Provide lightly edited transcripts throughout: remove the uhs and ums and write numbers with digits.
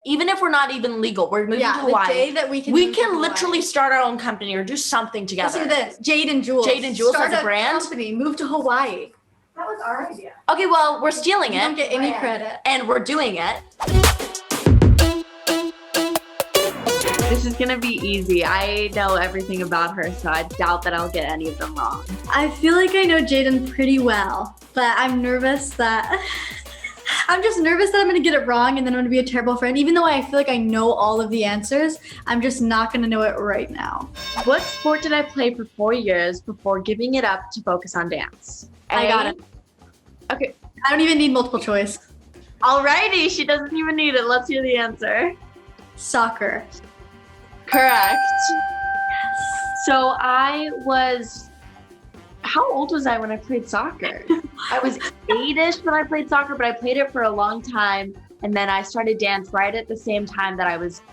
Even if we're not even legal, we're moving to Hawaii. The day that we can literally start our own company or do something together. Let's do this. Jayden Jules. Jayden Jules start as a brand. Company, move to Hawaii. That was our idea. Okay, well, we're stealing it. You don't get any credit. And we're doing it. This is gonna be easy. I know everything about her, so I doubt that I'll get any of them wrong. I feel like I know Jayden pretty well, but I'm nervous that I'm just nervous that I'm gonna get it wrong and then I'm gonna be a terrible friend. Even though I feel like I know all of the answers, I'm just not gonna know it right now. What sport did I play for 4 years before giving it up to focus on dance? I got it. Okay. I don't even need multiple choice. Alrighty, she doesn't even need it. Let's hear the answer. Soccer. Correct. So how old was I when I played soccer? I was 8-ish when I played soccer, but I played it for a long time. And then I started dance right at the same time that I was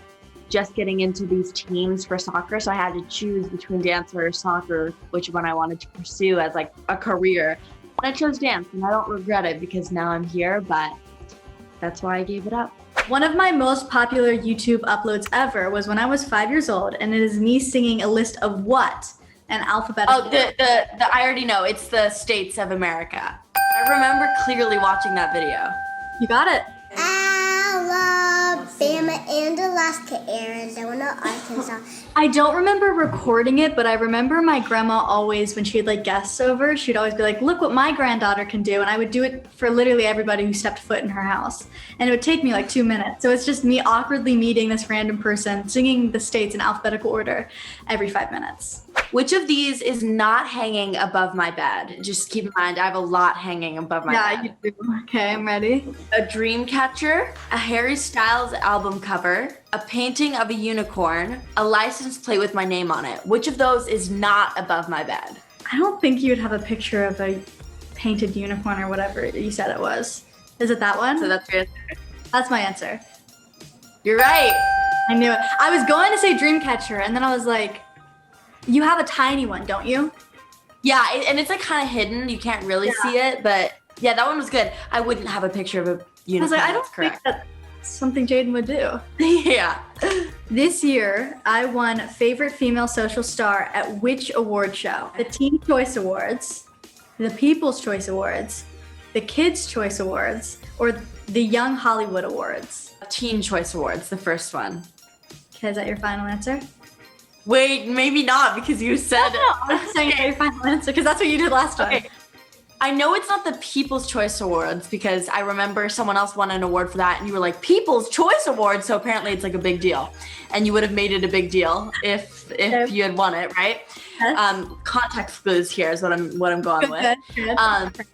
just getting into these teams for soccer. So I had to choose between dance or soccer, which one I wanted to pursue as like a career. And I chose dance, and I don't regret it because now I'm here, but that's why I gave it up. One of my most popular YouTube uploads ever was when I was 5 years old, and it is me singing a list of what? An alphabetical. Oh, I already know. It's the states of America. I remember clearly watching that video. You got it. Alabama and Alaska, Arizona, Arkansas. I don't remember recording it, but I remember my grandma always, when she had like guests over, she'd always be like, look what my granddaughter can do. And I would do it for literally everybody who stepped foot in her house. And it would take me like 2 minutes. So it's just me awkwardly meeting this random person, singing the states in alphabetical order every 5 minutes. Which of these is not hanging above my bed? Just keep in mind, I have a lot hanging above my bed. Yeah, you do. Okay, I'm ready. A dream catcher, a Harry Styles album cover, a painting of a unicorn, a license plate with my name on it. Which of those is not above my bed? I don't think you would have a picture of a painted unicorn or whatever you said it was. Is it that one? So that's your answer? That's my answer. You're right. I knew it. I was going to say dream catcher, and then I was like, you have a tiny one, don't you? Yeah, and it's like kind of hidden. You can't really see it, but yeah, that one was good. I wouldn't have a picture of a unicorn. I was like, I don't That's correct. think that's something Jayden would do. Yeah. This year, I won Favorite Female Social Star at which award show? The Teen Choice Awards, the People's Choice Awards, the Kids' Choice Awards, or the Young Hollywood Awards? Teen Choice Awards, the first one. Okay, is that your final answer? Wait, maybe not, because you said I'm saying your final answer because that's what you did last time. Okay. I know it's not the People's Choice Awards because I remember someone else won an award for that and you were like, People's Choice Awards, so apparently it's like a big deal. And you would have made it a big deal if you had won it, right? Yes. Context clues here is what I'm going with. Good.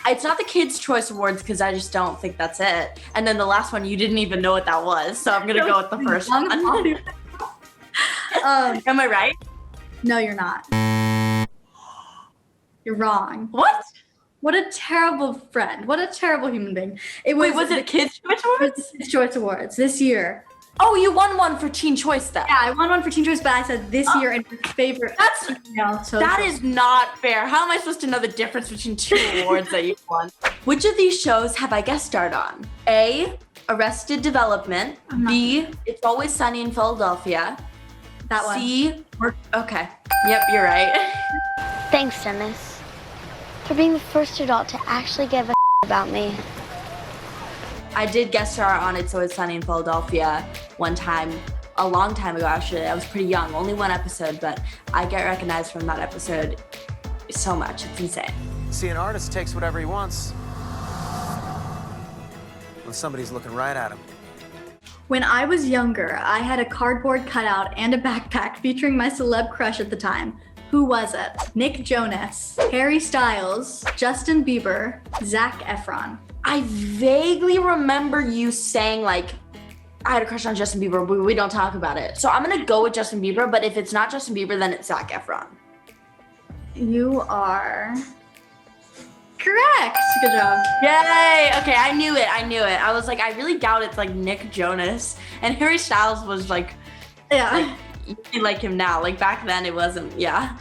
It's not the Kids' Choice Awards because I just don't think that's it. And then the last one, you didn't even know what that was, so I'm gonna go with the first one. Am I right? No, you're not. You're wrong. What? What a terrible friend. What a terrible human being. Was it a Kids' Choice Awards? Kids' Choice Awards this year. Oh, you won one for Teen Choice then. Yeah, I won one for Teen Choice, but I said this year and your favorite. That is not fair. How am I supposed to know the difference between two awards that you won? Which of these shows have I guest starred on? A, Arrested Development. B, It's Always Sunny in Philadelphia. That one. C, okay. Yep, you're right. Thanks, Dennis, for being the first adult to actually give a about me. I did guest star on It's Always Sunny in Philadelphia one time, a long time ago actually. I was pretty young, only one episode, but I get recognized from that episode so much. It's insane. See, an artist takes whatever he wants when somebody's looking right at him. When I was younger, I had a cardboard cutout and a backpack featuring my celeb crush at the time. Who was it? Nick Jonas, Harry Styles, Justin Bieber, Zac Efron. I vaguely remember you saying like, I had a crush on Justin Bieber, but we don't talk about it. So I'm gonna go with Justin Bieber, but if it's not Justin Bieber, then it's Zac Efron. You are correct. Good job. Yay! Okay, I knew it. I was like, I really doubt it's like Nick Jonas. And Harry Styles was like, Yeah. you like him now. Like back then it wasn't, yeah.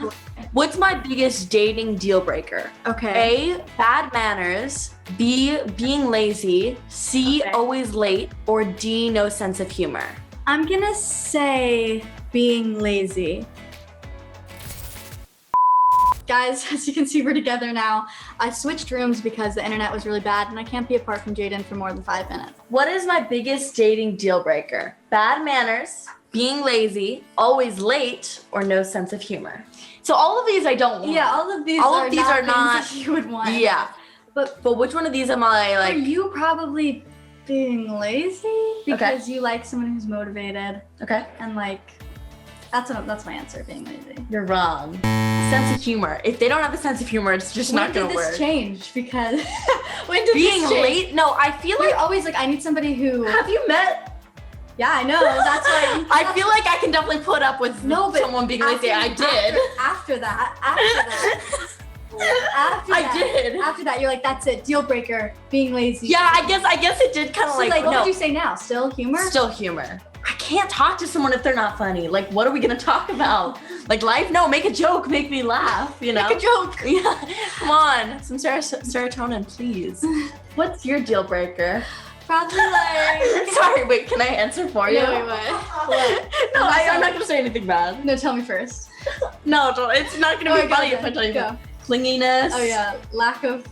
What's my biggest dating deal breaker? Okay. A, bad manners. B, being lazy. C, Okay. always late. Or D, no sense of humor. I'm gonna say being lazy. Guys, as you can see, we're together now. I switched rooms because the internet was really bad and I can't be apart from Jayden for more than 5 minutes. What is my biggest dating deal breaker? Bad manners, being lazy, always late, or no sense of humor. So all of these I don't want. Yeah, all of these All are of these not are things not- that you would want. Yeah. But which one of these am I Are like? you probably being lazy because you like someone who's motivated Okay. and like that's my answer, being lazy. You're wrong. Sense of humor. If they don't have a sense of humor, it's just not When gonna did this work. change? Because when did Being this change? late? No, I feel You're like. always like, I need somebody who. Have you met? Yeah, I know. That's why. I feel like I can definitely put up with someone being lazy. I did. After that. After that, you're like, that's it, deal breaker, being lazy. Yeah, I guess it did kind of So like what no. would you say now? Still humor? Still humor. I can't talk to someone if they're not funny. Like, what are we gonna talk about? Like life? No, make a joke, make me laugh. You know. Make a joke. Yeah. Come on, some serotonin, please. What's your deal breaker? Probably like. Sorry, wait. Can I answer for you? No, wait, what? No, I'm not gonna say anything bad. No, tell me first. No, it's not gonna Oh, be go, funny go, if I tell you. go. Clinginess. Oh yeah, lack of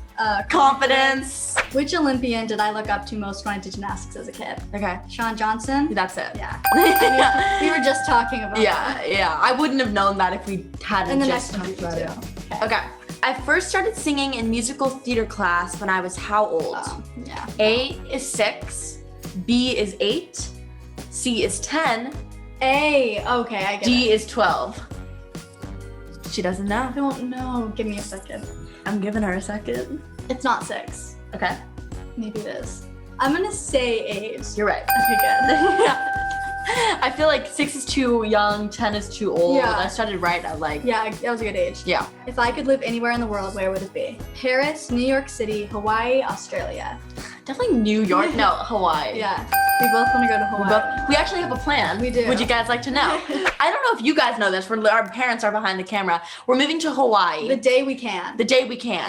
Confidence. Which Olympian did I look up to most when I did gymnastics as a kid? Okay. Sean Johnson? That's it. Yeah. Yeah. We were just talking about that. Yeah. I wouldn't have known that if we hadn't And the just next one talked you about do. it. Okay. I first started singing in musical theater class when I was how old? Yeah. A is 6, B is 8, C is 10, A. Okay, I get it. D is 12. She doesn't know. I don't know. Give me a second. I'm giving her a second. It's not 6. Okay. Maybe it is. I'm gonna say 8. You're right. Okay, good. Yeah. I feel like 6 is too young, 10 is too old. Yeah. I started right at like, Yeah, that was a good age. yeah. If I could live anywhere in the world, where would it be? Paris, New York City, Hawaii, Australia. Definitely New York. No, Hawaii. Yeah. We both want to go to Hawaii. We actually have a plan. We do. Would you guys like to know? I don't know if you guys know this. Our parents are behind the camera. We're moving to Hawaii The day we can. the day we can.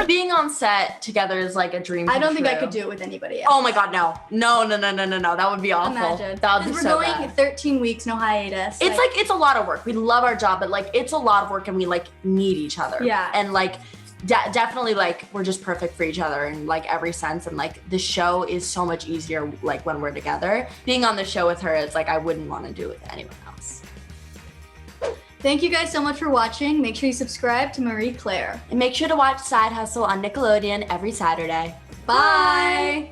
Being on set together is like a dream. I come don't think I true. could do it with anybody else. Oh my god, no. No. That would be awful. Imagine. That would be We're so going bad. 13 weeks, no hiatus. It's like it's a lot of work. We love our job, but like it's a lot of work and we like need each other. Yeah. And like definitely like we're just perfect for each other in like every sense, and like the show is so much easier like when we're together. Being on the show with her is like I wouldn't want to do it with anyone else. Thank you guys so much for watching. Make sure you subscribe to Marie Claire. And make sure to watch Side Hustle on Nickelodeon every Saturday. Bye.